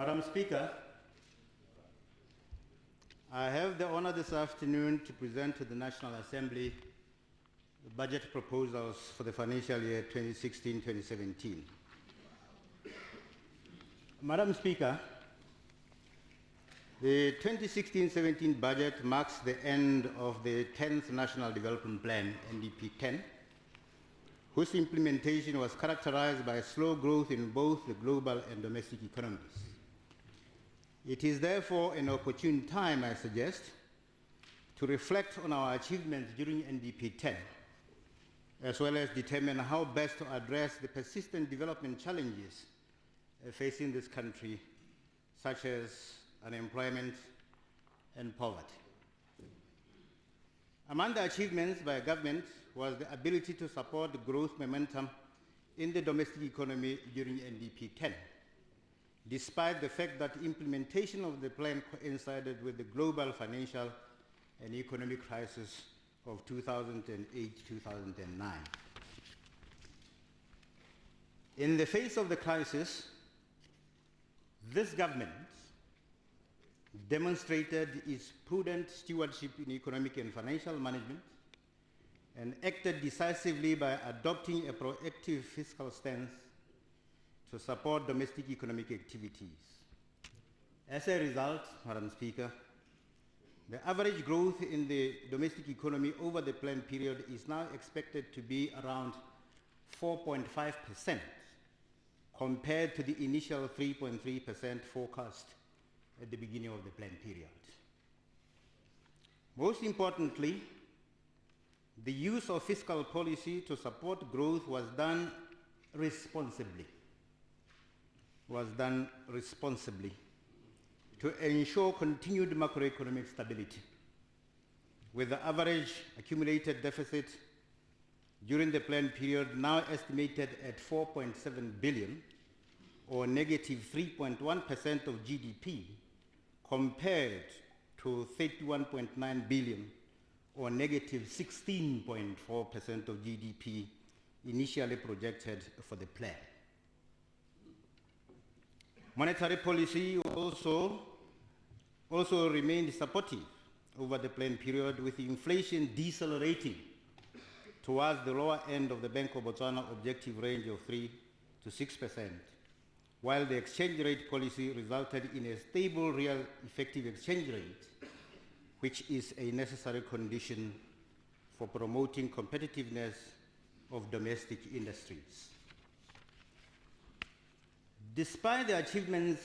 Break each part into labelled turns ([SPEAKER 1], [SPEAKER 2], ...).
[SPEAKER 1] Madam Speaker, I have the honor this afternoon to present to the National Assembly the budget proposals for the financial year 2016-2017. Madam Speaker, the 2016-17 budget marks the end of the 10th National Development Plan, NDP 10, whose implementation was characterized by slow growth in both the global and domestic economies. It is therefore an opportune time, I suggest, to reflect on our achievements during NDP 10, as well as determine how best to address the persistent development challenges facing this country, such as unemployment and poverty. Among the achievements by government was the ability to support the growth momentum in the domestic economy during NDP 10, despite the fact that implementation of the plan coincided with the global financial and economic crisis of 2008-2009. In the face of the crisis, this government demonstrated its prudent stewardship in economic and financial management and acted decisively by adopting a proactive fiscal stance to support domestic economic activities. As a result, Madam Speaker, the average growth in the domestic economy over the planned period is now expected to be around 4.5% compared to the initial 3.3% forecast at the beginning of the planned period. Most importantly, the use of fiscal policy to support growth was done responsibly to ensure continued macroeconomic stability, with the average accumulated deficit during the planned period now estimated at 4.7 billion, or negative 3.1% of GDP, compared to 31.9 billion, or negative 16.4% of GDP initially projected for the plan. Monetary policy also remained supportive over the planned period, with inflation decelerating towards the lower end of the Bank of Botswana objective range of 3 to 6%, while the exchange rate policy resulted in a stable real effective exchange rate, which is a necessary condition for promoting competitiveness of domestic industries. Despite the achievements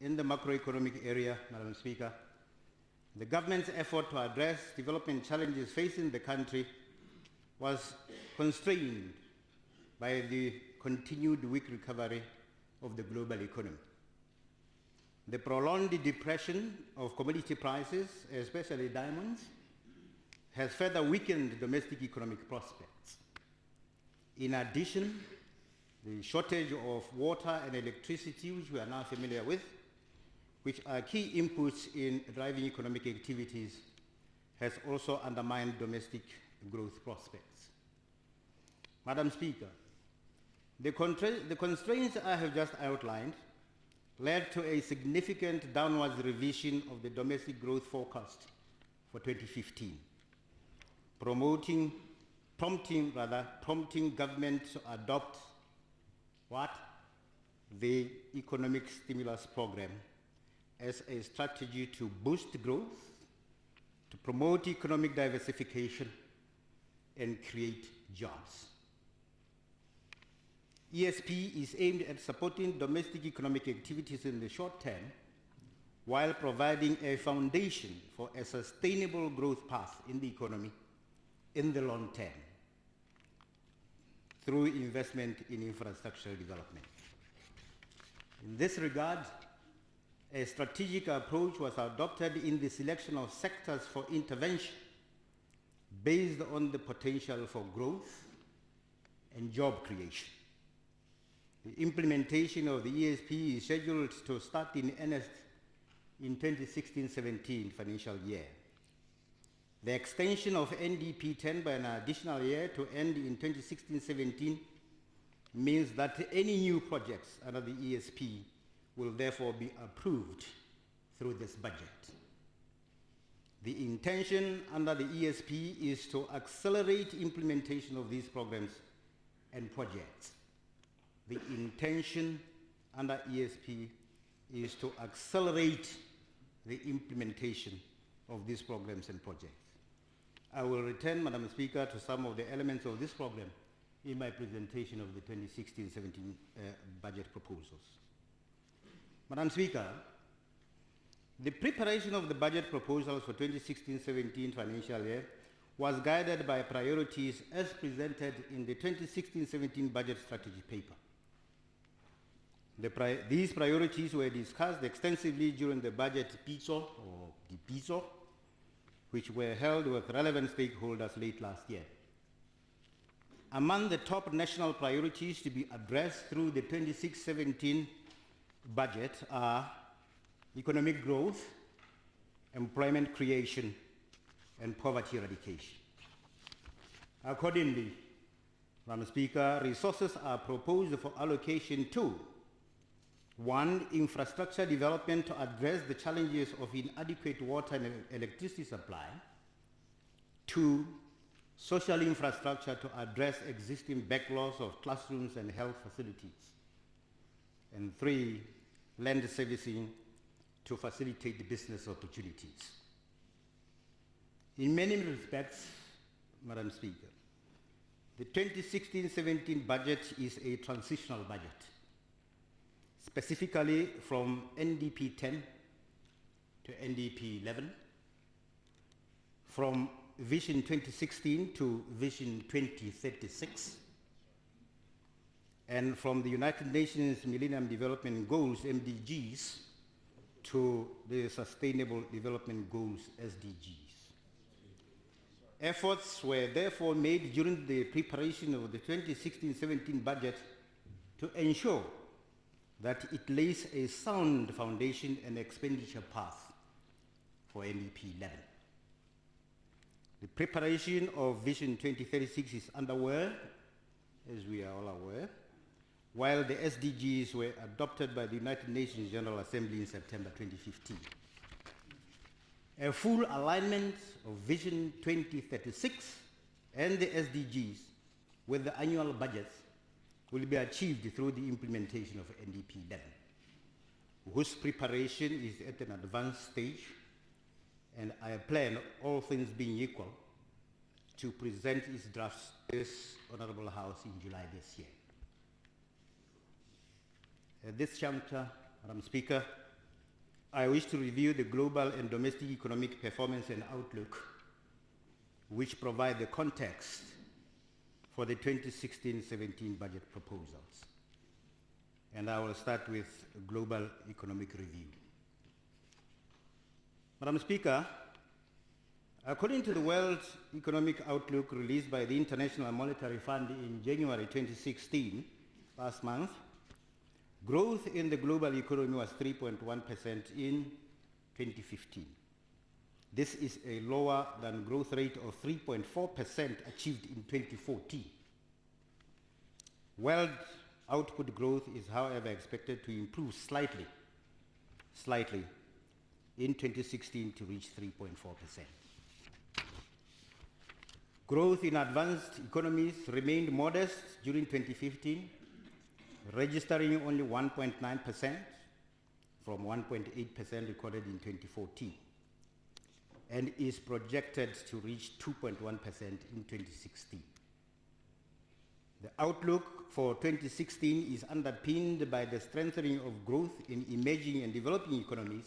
[SPEAKER 1] in the macroeconomic area, Madam Speaker, the government's effort to address development challenges facing the country was constrained by the continued weak recovery of the global economy. The prolonged depression of commodity prices, especially diamonds, has further weakened domestic economic prospects. In addition, the shortage of water and electricity, which we are now familiar with, which are key inputs in driving economic activities, has also undermined domestic growth prospects. Madam Speaker, the constraints I have just outlined led to a significant downward revision of the domestic growth forecast for 2015, prompting government to adopt the economic stimulus program as a strategy to boost growth, to promote economic diversification, and create jobs. ESP is aimed at supporting domestic economic activities in the short term, while providing a foundation for a sustainable growth path in the economy in the long term through investment in infrastructure development. In this regard, a strategic approach was adopted in the selection of sectors for intervention based on the potential for growth and job creation. The implementation of the ESP is scheduled to start in earnest in 2016-17 financial year. The extension of NDP 10 by an additional year to end in 2016-17 means that any new projects under the ESP will therefore be approved through this budget. The intention under the ESP is to accelerate implementation of these programs and projects. The intention under ESP is to accelerate the implementation of these programs and projects. I will return, Madam Speaker, to some of the elements of this program in my presentation of the 2016-17 budget proposals. Madam Speaker, the preparation of the budget proposals for 2016-17 financial year was guided by priorities as presented in the 2016-17 budget strategy paper. These priorities were discussed extensively during the budget PISO, or the PISO, which were held with relevant stakeholders late last year. Among the top national priorities to be addressed through the 2016-17 budget are economic growth, employment creation, and poverty eradication. Accordingly, Madam Speaker, resources are proposed for allocation to: 1. Infrastructure development to address the challenges of inadequate water and electricity supply. 2. Social infrastructure to address existing backlogs of classrooms and health facilities. And 3. Land servicing to facilitate business opportunities. In many respects, Madam Speaker, the 2016-17 budget is a transitional budget, specifically from NDP 10 to NDP 11, from Vision 2016 to Vision 2036, and from the United Nations Millennium Development Goals, MDGs, to the Sustainable Development Goals, SDGs. Efforts were therefore made during the preparation of the 2016-17 budget to ensure that it lays a sound foundation and expenditure path for NDP 11. The preparation of Vision 2036 is underway, as we are all aware, while the SDGs were adopted by the United Nations General Assembly in September 2015. A full alignment of Vision 2036 and the SDGs with the annual budgets will be achieved through the implementation of NDP 11, whose preparation is at an advanced stage, and I plan, all things being equal, to present its drafts to this Honourable House in July this year. At this juncture, Madam Speaker, I wish to review the global and domestic economic performance and outlook, which provide the context for the 2016-17 budget proposals. And I will start with a global economic review. Madam Speaker, according to the World Economic Outlook released by the International Monetary Fund in January 2016, last month, growth in the global economy was 3.1% in 2015. This is a lower than growth rate of 3.4% achieved in 2014. World output growth is, however, expected to improve slightly in 2016 to reach 3.4%. Growth in advanced economies remained modest during 2015, registering only 1.9% from 1.8% recorded in 2014, and is projected to reach 2.1% in 2016. The outlook for 2016 is underpinned by the strengthening of growth in emerging and developing economies,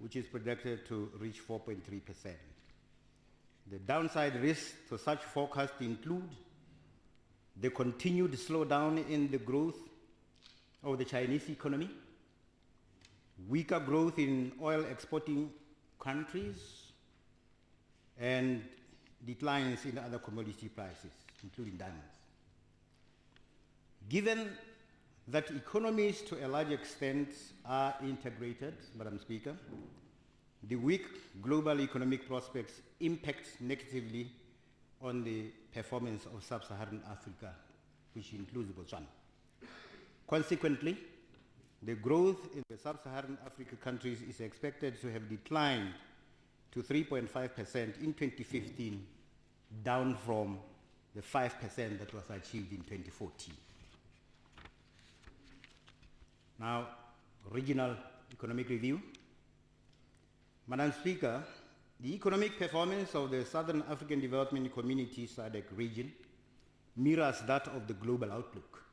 [SPEAKER 1] which is projected to reach 4.3%. The downside risks to such forecasts include the continued slowdown in the growth of the Chinese economy, weaker growth in oil exporting countries, and declines in other commodity prices, including diamonds. Given that economies to a large extent are integrated, Madam Speaker, the weak global economic prospects impact negatively on the performance of sub-Saharan Africa, which includes Botswana. Consequently, the growth in the sub-Saharan Africa countries is expected to have declined to 3.5% in 2015, down from the 5% that was achieved in 2014. Now, regional economic review. Madam Speaker, the economic performance of the Southern African Development Community SADC region mirrors that of the global outlook.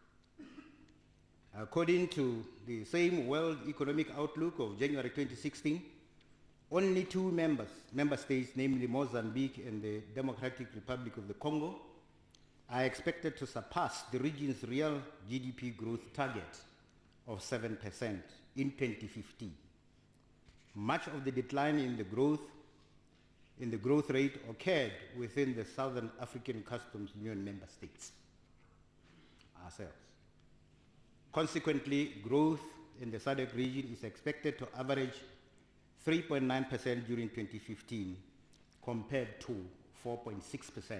[SPEAKER 1] According to the same World Economic Outlook of January 2016, only two member states, namely Mozambique and the Democratic Republic of the Congo, are expected to surpass the region's real GDP growth target of 7% in 2015. Much of the decline in the growth rate occurred within the Southern African Customs Union member states, ourselves. Consequently, growth in the SADC region is expected to average 3.9% during 2015 compared to 4.6%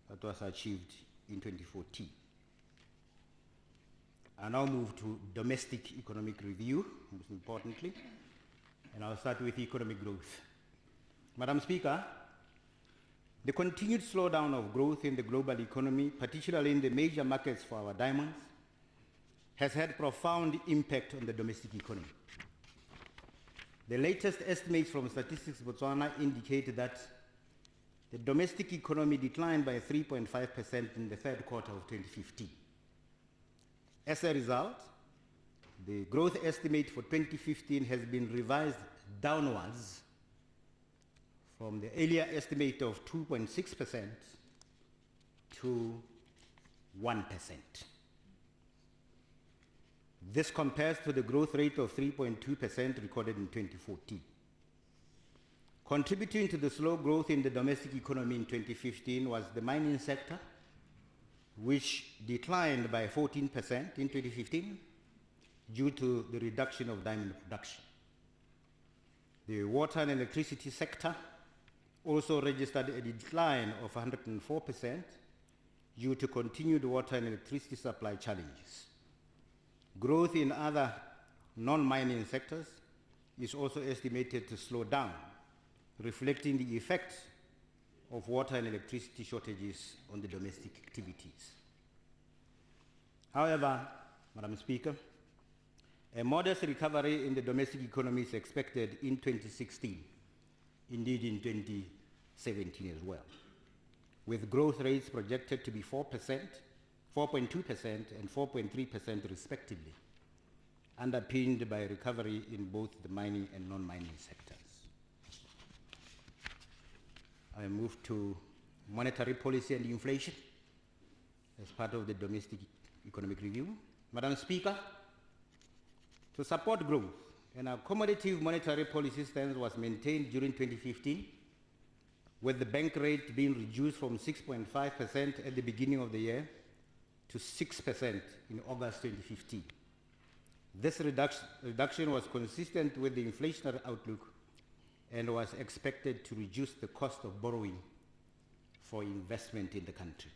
[SPEAKER 1] that was achieved in 2014. I now move to domestic economic review, most importantly, and I'll start with economic growth. Madam Speaker, the continued slowdown of growth in the global economy, particularly in the major markets for our diamonds, has had profound impact on the domestic economy. The latest estimates from Statistics Botswana indicate that the domestic economy declined by 3.5% in the third quarter of 2015. As a result, the growth estimate for 2015 has been revised downwards from the earlier estimate of 2.6% to 1%. This compares to the growth rate of 3.2% recorded in 2014. Contributing to the slow growth in the domestic economy in 2015 was the mining sector, which declined by 14% in 2015 due to the reduction of diamond production. The water and electricity sector also registered a decline of 104% due to continued water and electricity supply challenges. Growth in other non-mining sectors is also estimated to slow down, reflecting the effects of water and electricity shortages on the domestic activities. However, Madam Speaker, a modest recovery in the domestic economy is expected in 2016, indeed in 2017 as well, with growth rates projected to be 4%, 4.2% and 4.3% respectively, underpinned by recovery in both the mining and non-mining sectors. I move to monetary policy and inflation as part of the domestic economic review. Madam Speaker, to support growth, an accommodative monetary policy stance was maintained during 2015, with the bank rate being reduced from 6.5% at the beginning of the year to 6% in August 2015. This reduction was consistent with the inflationary outlook and was expected to reduce the cost of borrowing for investment in the country.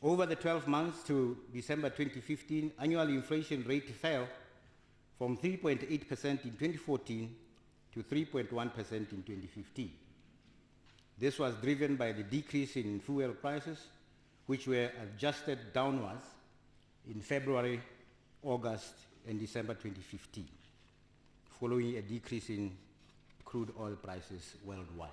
[SPEAKER 1] Over the 12 months to December 2015, annual inflation rate fell from 3.8% in 2014 to 3.1% in 2015. This was driven by the decrease in fuel prices, which were adjusted downwards in February, August, and December 2015, following a decrease in crude oil prices worldwide.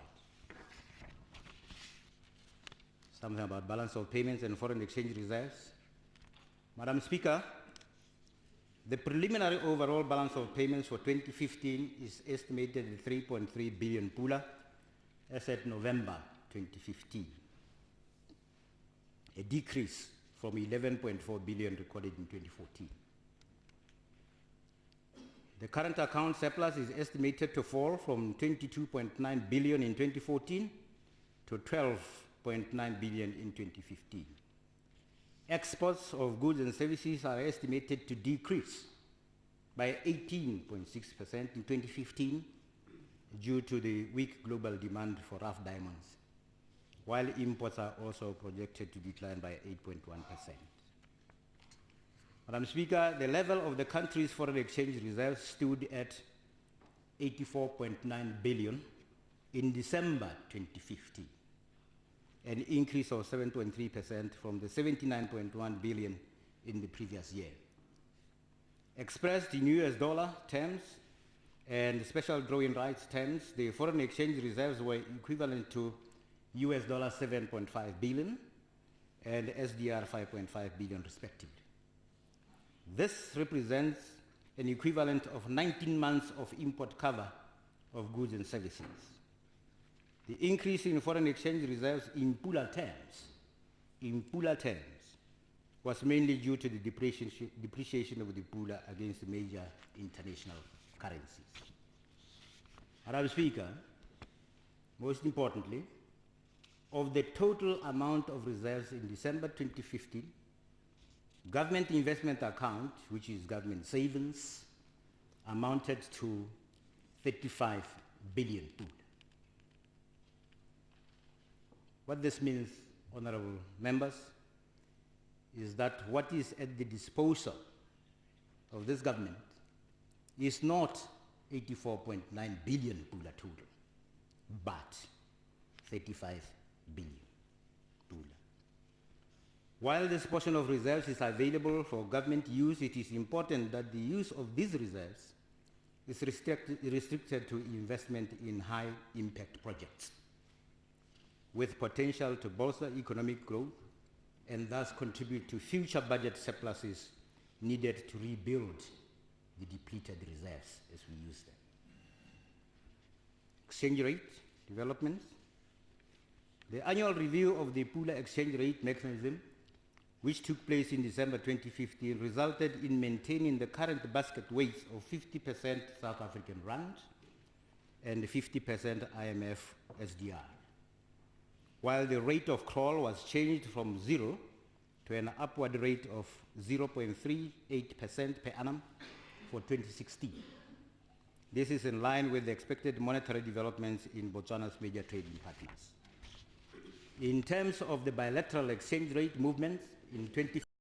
[SPEAKER 1] Something about balance of payments and foreign exchange reserves. Madam Speaker, the preliminary overall balance of payments for 2015 is estimated at 3.3 billion pula as at November 2015, a decrease from 11.4 billion recorded in 2014. The current account surplus is estimated to fall from 22.9 billion in 2014 to 12.9 billion in 2015. Exports of goods and services are estimated to decrease by 18.6% in 2015 due to the weak global demand for rough diamonds, while imports are also projected to decline by 8.1%. Madam Speaker, the level of the country's foreign exchange reserves stood at 84.9 billion in December 2015, an increase of 7.3% from the 79.1 billion in the previous year. Expressed in US dollar terms and special drawing rights terms, the foreign exchange reserves were equivalent to US dollar 7.5 billion and SDR 5.5 billion respectively. This represents an equivalent of 19 months of import cover of goods and services. The increase in foreign exchange reserves in Pula terms, was mainly due to the depreciation of the Pula against major international currencies. Madam Speaker, most importantly, of the total amount of reserves in December 2015, government investment account, which is government savings, amounted to 35 billion Pula. What this means, honorable members, is that what is at the disposal of this government is not 84.9 billion Pula total, but 35 billion Pula. While this portion of reserves is available for government use, it is important that the use of these reserves is restricted to investment in high-impact projects with potential to bolster economic growth and thus contribute to future budget surpluses needed to rebuild the depleted reserves as we use them. Exchange rate developments. The annual review of the Pula exchange rate mechanism, which took place in December 2015, resulted in maintaining the current basket weights of 50% South African rand and 50% IMF SDR, while the rate of crawl was changed from 0 to an upward rate of 0.38% per annum for 2016. This is in line with the expected monetary developments in Botswana's major trading partners. In terms of the bilateral exchange rate movements in